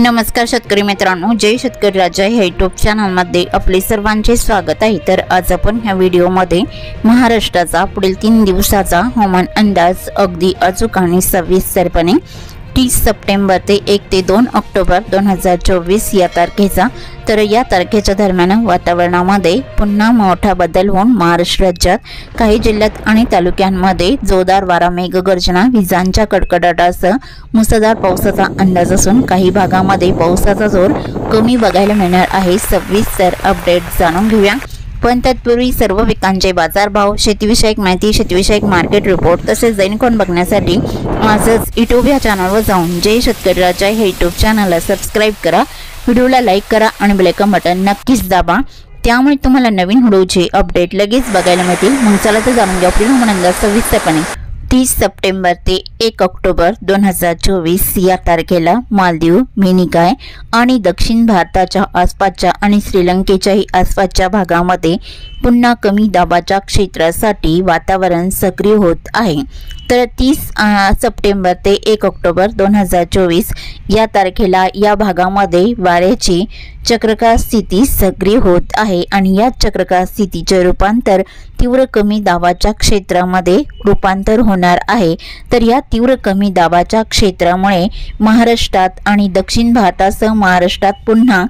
नमस्कार शेतकरी मित्रांनो, जय शेतकरी राजा या यूट्यूब चॅनलमध्ये आपले सर्वांचे स्वागत आहे। तर आज आपण ह्या व्हिडिओमध्ये महाराष्ट्राचा पुढील 3 दिवसाचा हवामान अंदाज अगदी अचूक आणि सविस्तरपणे 30 सप्टेंबर ते 1 ते 2 ऑक्टोबर 2024 या तारखेचा तर या तारखेच्या दरम्यान वातावरणामध्ये पुन्हा मोठा बदल होऊन महाराष्ट्र राज्यात काही जिल्ह्यात आणि तालुक्यांमध्ये जोरदार वारा, मेघगर्जना, विजांच्या कडकडाटासह मुसळधार पावसाचा अंदाज असून काही भागामध्ये पावसाचा जोर कमी बघायला मिळणार आहे। सविस्तर अपडेट जाणून घेऊया। पण तत्पूर्वी सर्व पिकांचे बाजारभाव, शेतीविषयक माहिती, शेतीविषयक मार्केट रिपोर्ट तसेच दैनिक बघण्यासाठी आजच यूट्यूब या चॅनलवर जाऊन जय शेतकरी राजा हे यूट्यूब चॅनलला सबस्क्राइब करा, व्हिडिओला लाईक करा आणि बेल आयकॉन बटन नक्कीच दाबा, त्यामुळे तुम्हाला नवीन व्हिडिओचे अपडेट लगेच बघायला मिळतील। मग चला तर जाणून घेऊ पुढील हवामान अंदाज सविस्तरपणे। 30 सप्टेंबर ते 1 ऑक्टोबर 2024 या तारखेला मालदीव, मिनिकॉय आणि दक्षिण भारताच्या आसपासच्या आणि श्रीलंकेच्याही आसपासच्या भागामध्ये पुन्हा कमी दाबाच्या क्षेत्रासाठी वातावरण सक्रिय होत आहे। तर 30 सप्टेंबर ते 1 ऑक्टोबर 2024 या तारखेला या भागामध्ये वाऱ्याची चक्राकार स्थिती सक्रिय होत आहे आणि या चक्राकार स्थितीचे रूपांतर तीव्र कमी दाबाच्या क्षेत्रामध्ये रूपांतर होणार आहे। तर या तीव्र कमी दाबाच्या क्षेत्रामुळे महाराष्ट्रात आणि दक्षिण भारतासह महाराष्ट्रात पुन्हा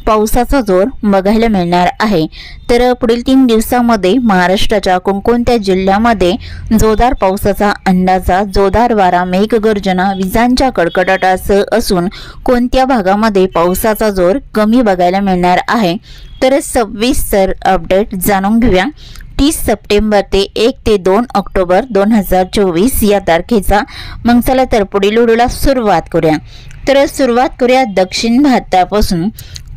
पावसाचा जोर बघायला मिळणार आहे। तर पुढील 3 दिवसांमध्ये महाराष्ट्राच्या कोणकोणत्या जिल्ह्यामध्ये जोरदार पावसाचा अंदाजा, जोरदार वारा, मेघगर्जना, विजांच्या कडकडाटासह असून कोणत्या भागामध्ये पावसाचा जोर कमी बघायला मिळणार आहे तर सविस्तर अपडेट जाणून घेऊया। 30 सप्टेंबर ते 1 ते 2 ऑक्टोबर 2024 या तारखेचा। मग चला तर पुढील व्हिडिओला सुरुवात करूया। तर सुरुवात करूया दक्षिण भारतापासून।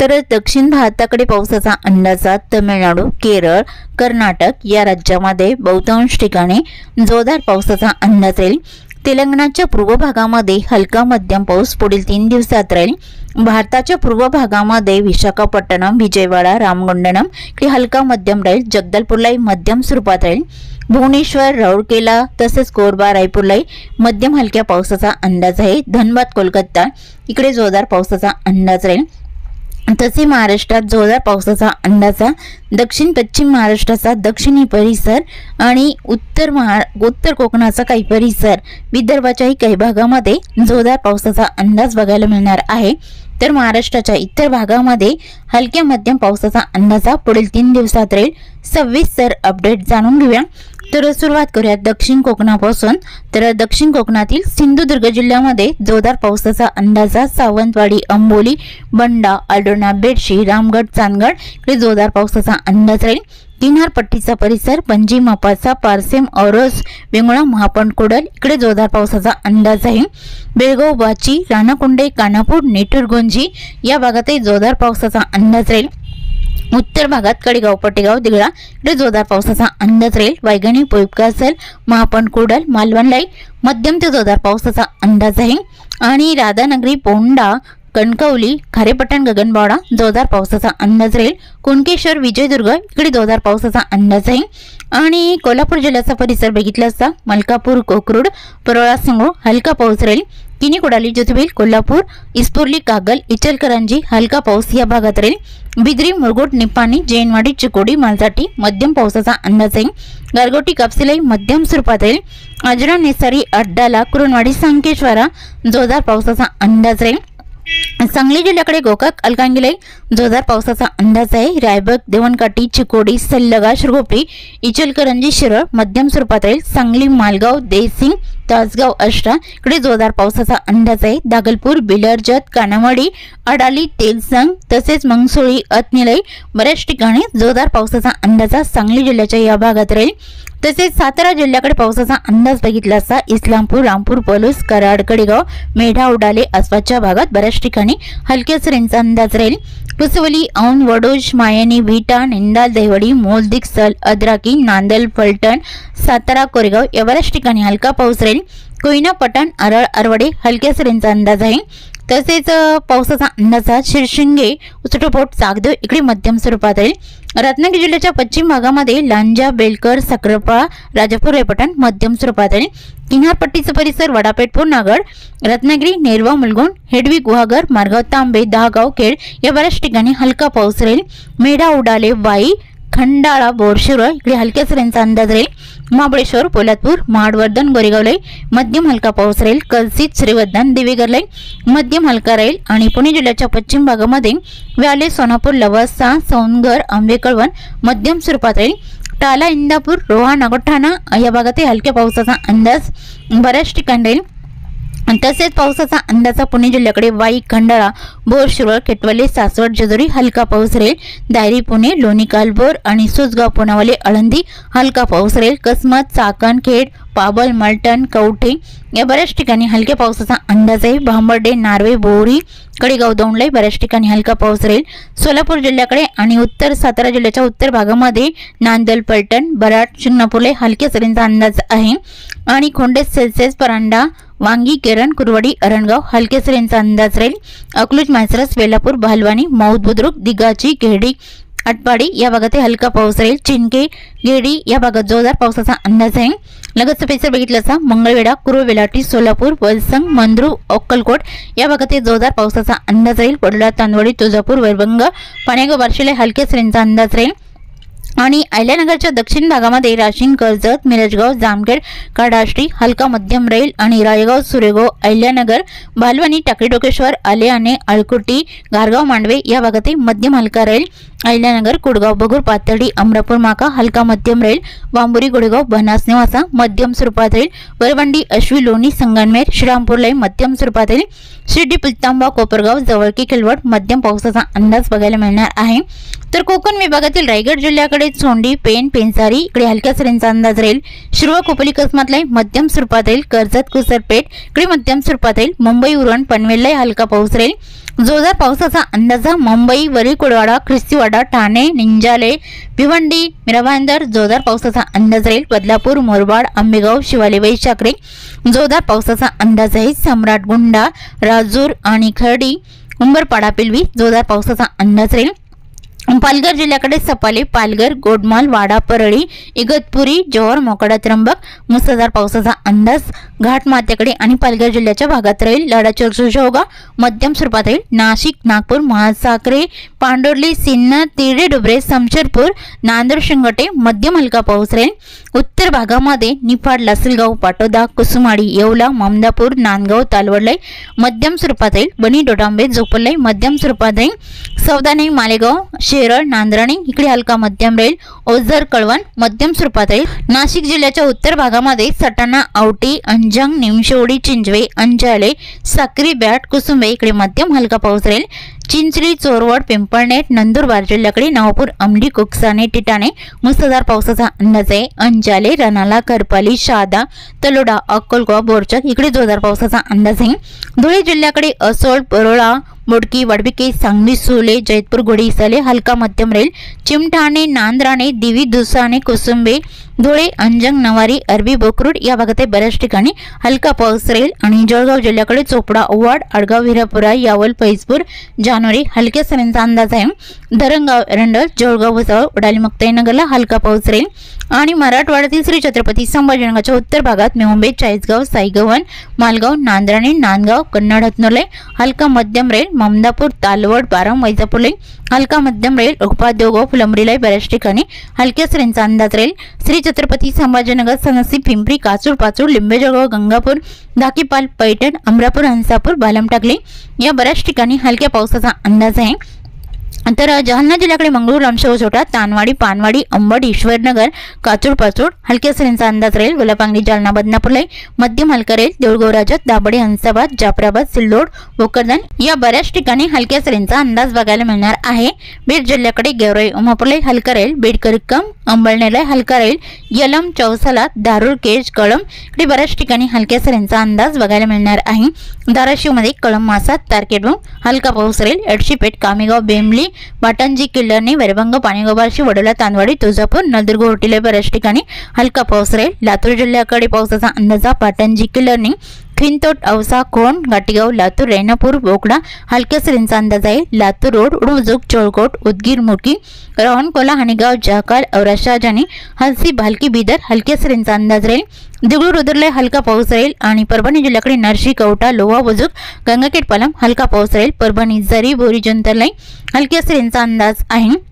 तर दक्षिण भारताकडे पावसाचा अंदाजा तमिळनाडू, केरळ, कर्नाटक या राज्यामध्ये बहुतांश ठिकाणी जोरदार पावसाचा अंदाज राहील। तेलंगणाच्या पूर्व भागामध्ये हलका मध्यम पाऊस पुढील 3 दिवसात राहील। भारताच्या पूर्व भागामध्ये विशाखापट्टणम, विजयवाडा, रामगुंडम इकडे हलका मध्यम राहील। जगदलपूरलाही मध्यम स्वरूपात राहील। भुवनेश्वर, राउरकेला तसेच कोरबा, रायपूरलाही मध्यम हलक्या पावसाचा अंदाज आहे। धनबाद, कोलकाता इकडे जोरदार पावसाचा अंदाज राहील। तसे महाराष्ट्रात जोरदार पावसाचा अंदाजा दक्षिण पश्चिम महाराष्ट्राचा दक्षिणी परिसर आणि उत्तर कोकणाचा काही परिसर, विदर्भाच्याही काही भागामध्ये जोरदार पावसाचा अंदाज बघायला मिळणार आहे। तर महाराष्ट्राच्या इतर भागामध्ये हलक्या मध्यम पावसाचा अंदाजा पुढील 3 दिवसात राहील। सविस्तर अपडेट जाणून घेऊया। तर सुरुवात करूया दक्षिण कोकणापासून। तर दक्षिण कोकणातील सिंधुदुर्ग जिल्ह्यामध्ये जोरदार पावसाचा अंदाजा सावंतवाडी, अंबोली, बंडा, आलडोना, बेडशी, रामगड, चांदगड इकडे जोरदार पावसाचा अंदाज राहील। किनारपट्टीचा परिसर, पणजी, मापासा, पारसेम, औरस, वेंगुळा, महापण, कोडल इकडे जोरदार पावसाचा अंदाज आहे। बेळगाव, वाची, राणाकुंडे, कानापूर, नेटूर, गोंजी या भागातही जोरदार पावसाचा अंदाज राहील। उत्तर भागात कडेगाव, पटेगाव, दिगळा इकडे जोरदार पावसाचा अंदाज राहील। वायगणी, पोईपकासल, महापण, कोडल, मालवणलाई मध्यम ते जोरदार पावसाचा अंदाज आहे आणि राधानगरी, पोंडा, कणकवली, खारेपट्टण, गगनबावडा जोरदार पावसाचा अंदाज राहील। कुणकेश्वर, विजयदुर्ग इकडे जोरदार पावसाचा अंदाज आहे आणि कोल्हापूर जिल्ह्याचा परिसर बघितला असता मलकापूर, कोकरूड, परोळा, संगो हलका पाऊस राहील। किनी, कोडाली, ज्योतिबील, कोल्हापूर, इस्पोर्ली, कागल, इचलकरंजी हलका पाऊस या भागात राहील। बिद्री, मुरगुड, निपाणी, जैनवाडी, चिकोडी, मालसाटी मध्यम पावसाचा अंदाज आहे। गारगोटी, कापसिलाई मध्यम स्वरूपात राहील। आजरा, नेसारी, अड्डाला, कुरुणवाडी, संकेश्वरा जोरदार पावसाचा अंदाज राहील। सांगली जिल्ह्याकडे गोकाक, अलकांगिलाई जोरदार पावसाचा अंदाज आहे। रायबग, देवणकाठी, चिकोडी, सल्लगा, शिरगोपी, इचलकरंजी, शिरळ मध्यम स्वरूपात राहील। सांगली, मालगाव, देसिंग, तासगाव, अष्टा इकडे जोरदार पावसाचा अंदाज आहे। दागलपूर, बिलरजत, कानावाडी, अडाली, तेलसंग तसेच मंगसोळी, अतनिलाई बऱ्याच ठिकाणी जोरदार पावसाचा अंदाजा सांगली जिल्ह्याच्या या भागात राहील। तसेच सातारा जिल्ह्याकडे पावसाचा अंदाज बघितला असता इस्लामपूर, रामपूर, पलूस, कराड, कडेगाव, मेढा, उडाले आसपासच्या भागात बऱ्याच ठिकाणी हलक्या सरींचा अंदाज राहील। कुसवली, औंध, वडोज, मायनी, विटा, निंदाल, देवडी, मोलदिक, सल, अद्राकी, नांदल, फलटण, सातारा, कोरेगाव या बऱ्याच ठिकाणी हलका पाऊस राहील। कोयना, पठाण, आरळ, अरवडे हलक्या सरींचा अंदाज आहे। तसेच पावसाचा अंदाज शिरशिंगे उचटोपोट चाकदेव इकडे मध्यम स्वरूपात राहील। रत्नागिरी जिल्ह्याच्या पश्चिम भागामध्ये लांजा बेलकर साखरपा राजापूर रेपटण मध्यम स्वरूपात राहील। किनारपट्टीचा परिसर वडापेठ पूर्णागड रत्नागिरी नेरवा मुलगुण हेडवी गुहागर मारगाव तांबे दहागाव खेड या बऱ्याच ठिकाणी हलका पाऊस राहील। मेढा उडाले वाई खंडाळा बोरशिरोळ इकडे हलक्या सरींचा अंदाज राहील। महाबळेश्वर पोलादपूर महाडवर्धन गोरेगावला मध्यम हलका पाऊस राहील। कलसीत श्रीवर्धन दिवेगरला मध्यम हलका राहील आणि पुणे जिल्ह्याच्या पश्चिम भागामध्ये व्याले सोनापूर लवासा सौंदगर आंबेकळवण मध्यम स्वरूपात राहील। टाला इंदापूर रोहा नागोठाणा या भागात हलक्या पावसाचा अंदाज बऱ्याच ठिकाणी राहील। तसेच पावसाचा अंदाज पुणे जिल्ह्याकडे वाई खंडाळा बोरशिरोळ केटवले सासवड जेजुरी हलका पाऊस राहील। दायरी पुणे लोणी कालबोर आणि सुसगाव पुनावले आळंदी हलका पाऊस राहील। कसमत चाकण खेड पाबल मलटण कवठे या बऱ्याच ठिकाणी हलक्या पावसाचा अंदाज आहे। भांबर्डे नार्वे बोरी कडेगाव दौंडला बऱ्याच ठिकाणी हलका पाऊस राहील। सोलापूर जिल्ह्याकडे आणि उत्तर सातारा जिल्ह्याच्या उत्तर भागामध्ये नांदल पलटण बराड शिंगणापूरला हलक्या सरींचा अंदाज आहे आणि खोंडेस सेल्सिअस परांडा वांगी केरन कुरवाडी अरणगाव हलक्या सरींचा अंदाज राहील। अकलूज माळसरस वेलापूर भालवानी मौद बुद्रुक दिगाची घेडी आटपाडी या भागात हलका पाऊस राहील। चिंके गेडी या भागात जोरदार पावसाचा अंदाज आहे। लगतचा परिसर बघितला असता मंगळवेढा कुरुवेलाटी सोलापूर वलसंग मंद्रू अक्कलकोट या भागात जोरदार पावसाचा अंदाज राहील। पडोळा तांदवडी तुळजापूर वैरभंग पाण्यागाव बार्शीला हलक्या सरींचा अंदाज राहील आणि अहिल्यानगरच्या दक्षिण भागामध्ये राशीन कर्जत मिरजगाव जामखेड काडाष्टी हलका मध्यम राहील आणि रायगाव सुरेगाव अहिल्यानगर भालवानी टाकळी डोकेश्वर आलेआणे अळकुटी गारगाव मांडवे या भागात मध्यम हलका राहील। अहिल्यानगर कुडगाव बगूर पातळी अमरापूर माका हलका मध्यम राहील। वांबुरी गुडेगाव बनास निवासा मध्यम स्वरूपात राहील। वरवंडी अश्वी लोणी संगमनेर श्रीरामपूरला मध्यम स्वरूपात राहील। शिर्डी पिलतांबा कोपरगाव जवळकी किलवट मध्यम पावसाचा अंदाज बघायला मिळणार आहे। तर कोकण विभागातील रायगड जिल्ह्याकडे चोंडी पेन पेंसारी इकडे हलक्या सरींचा अंदाज राहील। शिरवळ कोपली कसमातला मध्यम स्वरूपात राहील। कर्जत कुसरपेठ इकडे मध्यम स्वरूपात राहील। मुंबई उरण पनवेलला हलका पाऊस राहील। जोरदार पावसाचा अंदाज मुंबई वरीकुडवाडा ख्रिस्तीवाडा ठाणे निंजाले भिवंडी मिराभाईंदर जोरदार पावसाचा अंदाज राहील। बदलापूर मोरबाड आंबेगाव शिवाले वैशाखरे जोरदार पावसाचा अंदाज आहे। सम्राट गुंडा राजूर आणि खर्डी उंबरपाडा पिलवी जोरदार पावसाचा अंदाज राहील। पालघर जिल्ह्याकडे सपाले पालघर गोडमाल वाडा परळी इगतपुरी जोहर मोकडा त्र्यंबक मुसळधार पावसाचा अंदाज घाटमाथ्याकडे आणि पालघर जिल्ह्याच्या भागात राहील। लडाचोगा मध्यम स्वरूपात राहील। नाशिक नागपूर महासाखरे पांडोर्ली सिन्नर तिरडे डुबरे समशेरपूर नांदूर शिंगटे मध्यम हलका पाऊस राहील। उत्तर भागामध्ये निफाड लासलगाव पाटोदा कुसुमाडी येवला ममदापूर नांदगाव तालवडलाई मध्यम स्वरूपात राहील। बनी डोडांबे जोपलाई मध्यम स्वरूपात राहील। सौदाने मालेगाव शेरळ नांद्राणी इकडे हलका मध्यम राहील। ओझर कळवण मध्यम स्वरूपात राहील। नाशिक जिल्ह्याच्या उत्तर भागामध्ये सटाणा आवटी अंजंग निमशेवडी चिंचवे अंजाले साक्री बॅट कुसुंबे इकडे मध्यम हलका पाऊस राहील। चिंचली चोरवड पिंपळनेर नंदुरबार जिल्ह्याकडे नवापूर अंबडी कुकसाने टिटाणे मुसळधार पावसाचा अंदाज आहे। अंजाले रनाला करपाली शादा तलोडा अक्कलकोवा बोरचक इकडे जोरदार पावसाचा अंदाज आहे। धुळे जिल्ह्याकडे असोळ परोळा मोडकी वडबिके सांगली सुले जैतपूर गोडीसाले हलका मध्यम राहील। चिमठाणे नांद्राणे दिवी दुसाने कुसुंबे धुळे अंजंग नवारी अरबी बोकरूड या भागात बऱ्याच ठिकाणी हलका पाऊस राहील आणि जळगाव जिल्ह्याकडे चोपडा ओवाड आडगाव हिरापुरा यावल फैजपूर जानोरी हलक्या सरींचा अंदाज आहे। धरणगाव एरंडल जळगाव भुसावळ उडाली मुक्ताईनगरला हलका पाऊस राहील आणि मराठवाड्यातील श्री छत्रपती संभाजीनगरच्या उत्तर भागात मुंबई चाळीसगाव साईगव्हाण मालगाव नांद्राणे नांदगाव कन्नड हतनोले हलका मध्यम राहील। ममदापूर तालवड बाराम वैजापूरला हलका मध्यम राहील। उपादेवगाव फुलंब्रीला बऱ्याच ठिकाणी हलक्या सरींचा अंदाज राहील। श्री छत्रपती संभाजीनगर सनसी पिंपरी काचूर पाचूर लिंबेजळगाव गंगापूर धाकीपाल पैठण अमरापूर हंसापूर बालम टाकले या बऱ्याच ठिकाणी हलक्या पावसाचा अंदाज आहे। तर जालना जिल्ह्याकडे मंगळूर अमशवसोटा तानवाडी पानवाडी अंबड ईश्वरनगर काचूर पाचूर हलक्या सरींचा अंदाज राहील। गुलापांगडी जालना बदनापूरला मध्यम हलका राहील। देऊळगाव राजत दाबडे हंसाबाद जाफराबाद सिल्लोड भोकरदन या बऱ्याच ठिकाणी हलक्या सरींचा अंदाज बघायला मिळणार आहे। बीड जिल्ह्याकडे गेवराई उमापूरला हलका राहील। बीड करकम अंबळनेरला हलका राहील। यलम चौसाला दारूर केज कळम इकडे बऱ्याच ठिकाणी हलक्या सरींचा अंदाज बघायला मिळणार आहे। धाराशिवमध्ये कळम मासा तारकेडून हलका पाऊस राहील। एडशीपेठ कामेगाव बेंबली वाटंजी किल्लारने वैरभंग पाणीगाव बार्शी वडोला तांदवाडी तुळजापूर नलदुर्ग होटीला बऱ्याच ठिकाणी हलका पाऊस राहील। लातूर जिल्ह्याकडे पावसाचा अंदाज पाटणजी किल्लारने खिंतोट, औसा, कोण, गाटीगाव, लातूर, रेणापूर, बोकडा हलक्या सरींचा अंदाज आहे. लातूर रोड, उडुजूक, चोळकोट, उदगीर, मुरकी, रावणकोला, हाणेगाव, जाकाल, औराशा, जानी, हलसी, भालकी, बिदर हलक्या सरींचा अंदाज राहील. देगलूर, रुद्रला हलका पाऊस राहील. आणि परभणी जिल्ह्याकडे नरशी, कवठा, लोहा, बुजुर्ग, गंगाखेड, पालम हलका पाऊस राहील. परभणी, जरी, बोरी, जंतरलाई हलक्या सरींचा अंदाज आहे.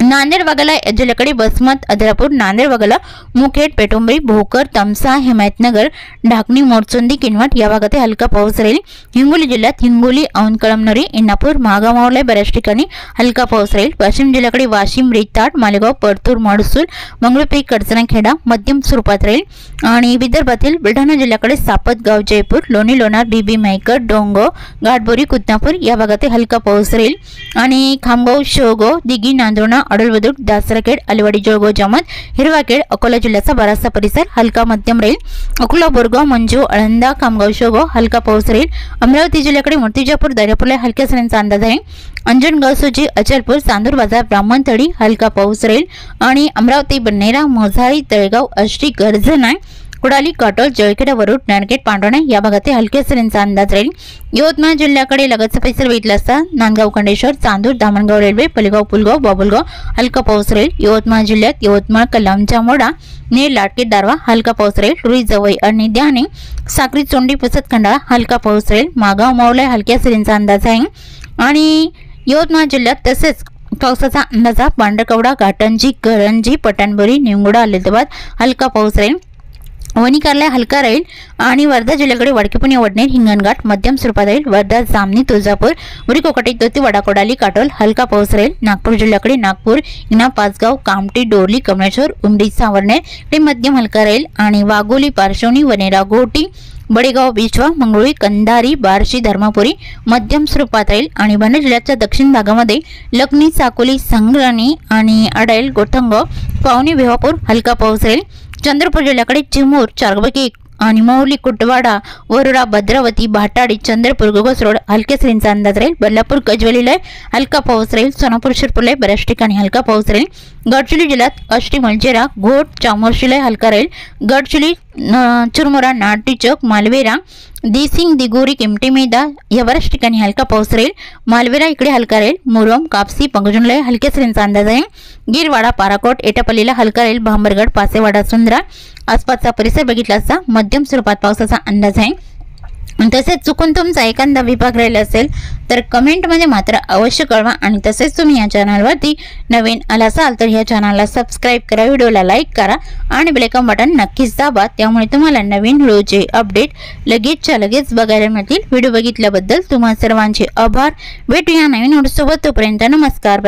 नांदेड वगळता जिल्ह्याकडे वसमत, अद्रापूर, नांदेड वगळता मुखेड, पेटुंबरी, भोकर, तमसा, हिमायतनगर, ढाकणी, मोरचोंदी, किनवट या भागात हलका पाऊस राहील. हिंगोली जिल्ह्यात हिंगोली, औंध, कळमनुरी, इंदापूर, महागाव, मावळा बऱ्याच ठिकाणी हलका पाऊस राहील. वाशिम जिल्ह्याकडे वाशिम, रिताट, मालेगाव, परतूर, मडसूल, मंगळुपीर, कडचनाखेडा मध्यम स्वरूपात राहील. आणि विदर्भातील बुलढाणा जिल्ह्याकडे सापतगाव, जयपूर, लोणी, लोणार, बीबी, मैकर, डोंगो, घाटबोरी, कुतनापूर या भागात हलका पाऊस राहील. आणि खामगाव, शेवगाव, दिघी, नांदोणा, अडल, बुद्रुक, दासराखेड, अलिवाडी, जळगाव, जामोद, हिरवाखेड, अकोला जिल्ह्याचा बराचसा परिसर हलका मध्यम राहील. अकोला, बोरगाव, मंजू, आळंदा, खामगाव, शेवगाव हलका पाऊस राहील. अमरावती जिल्ह्याकडे मूर्तिजापूर, दर्यापूरला हलक्या सरींचा अंदाज आहे. अंजनगाव, सुजी, अचलपूर, चांदूर बाजार, ब्राह्मणथडी हलका पाऊस राहील. आणि अमरावती, बन्नेरा, मोझाळी, तळेगाव, आष्टी, गर्जना, कुडाली, काटोल, जळखेडा, वरुड, नांदखेड, पांढरणे या भागात हलक्या सरींचा अंदाज राहील. यवतमाळ जिल्ह्याकडे लगतचा परिसर बघितला असता नांदगाव, खंडेश्वर, चांदूर, दामणगाव रेल्वे, पलेगाव, पुलगाव, बाबुलगाव हलका पाऊस राहील. यवतमाळ जिल्ह्यात यवतमाळ, कलामचा मोडा, नेर, लाटके, दारवा हलका पाऊस राहील. रुई, जवई आणि द्याने, साक्री, चोंडी, पुसद, खंडाळा हलका पाऊस राहील. मागाव, मावळा हलक्या सरींचा अंदाज आहे. आणि यवतमाळ जिल्ह्यात तसेच पावसाचा अंदाज पांढरकवडा, घाटंजी, करंजी, पटाणबोरी, निवगुडा, अलिबाग हलका पाऊस राहील. वणी, कार्ला हलका राहील. आणि वर्धा जिल्ह्याकडे वडकीपुणे, वडनेर, हिंगणघाट मध्यम स्वरूपात राहील. वर्धा, जामनी, तुळजापूर, उरी, कोकटे, तोती, वडा, कोडाली, काटोल हलका पाऊस राहील. नागपूर जिल्ह्याकडे नागपूर, इना, पाचगाव, कामठी, डोरली, कमळेश्वर, उमरी, सावर्णेर मध्यम हलका राहील. आणि वाघोली, पारशिवनी, वनेरा, गोटी, बडेगाव, बिचवा, मंगळुळी, कंधारी, बार्शी, धर्मापुरी मध्यम स्वरूपात राहील. आणि बुलढाणा जिल्ह्याच्या दक्षिण भागामध्ये लखनी, साकोली, संग्राणी आणि अडाईल, गोठणगाव, पावनी, भिवापूर हलका पाऊस राहील. चंद्रपूर जिल्ह्याकडे चिमूर, चारबकी आणि मौली, कुटवाडा, वरोरा, भद्रावती, भाटाडी, चंद्रपूर, गोगस रोड हलक्या सरींचा अंदाज राहील. बदलापूर, गजवेलीला हलका पाऊस राहील. सोनापूर, शिरपूरला बऱ्याच ठिकाणी हलका पाऊस राहील. गडचिरोली जिल्ह्यात आष्टी, मलजेरा, घोट, चामोर्शीला हलका राहील. गडचिरोली, चुरमुरा, नाटी चौक, मालवेरा, दिसिंग, दिगोरी, किमटी, मैदा या बऱ्याच ठिकाणी हलका पाऊस राहील. मालवेरा इकडे हलका राहील. मुरुम, कापसी, पंगजूनला हलक्या सरींचा अंदाज आहे. गिरवाडा, पाराकोट, एटापल्लीला हलका राहील. भांबरगड, पासेवाडा, सुंदरा आसपासचा परिसर बघितला असता मध्यम स्वरूपात पावसाचा अंदाज आहे. तसेच चुकून तुमचा एखादा विभाग राहिला असेल तर कमेंटमध्ये मात्र अवश्य कळवा. आणि तसेच तुम्ही या चॅनलवरती नवीन आला असाल तर या चॅनलला सबस्क्राईब करा, व्हिडिओला लाईक करा आणि बेल आयकॉन बटन नक्कीच दाबा. त्यामुळे तुम्हाला नवीन व्हिडिओचे अपडेट लगेचच्या लगेच बघायला मिळतील. व्हिडिओ बघितल्याबद्दल तुम्हा सर्वांचे आभार. भेटूया नवीन व्हिडिओसोबत. तोपर्यंत नमस्कार.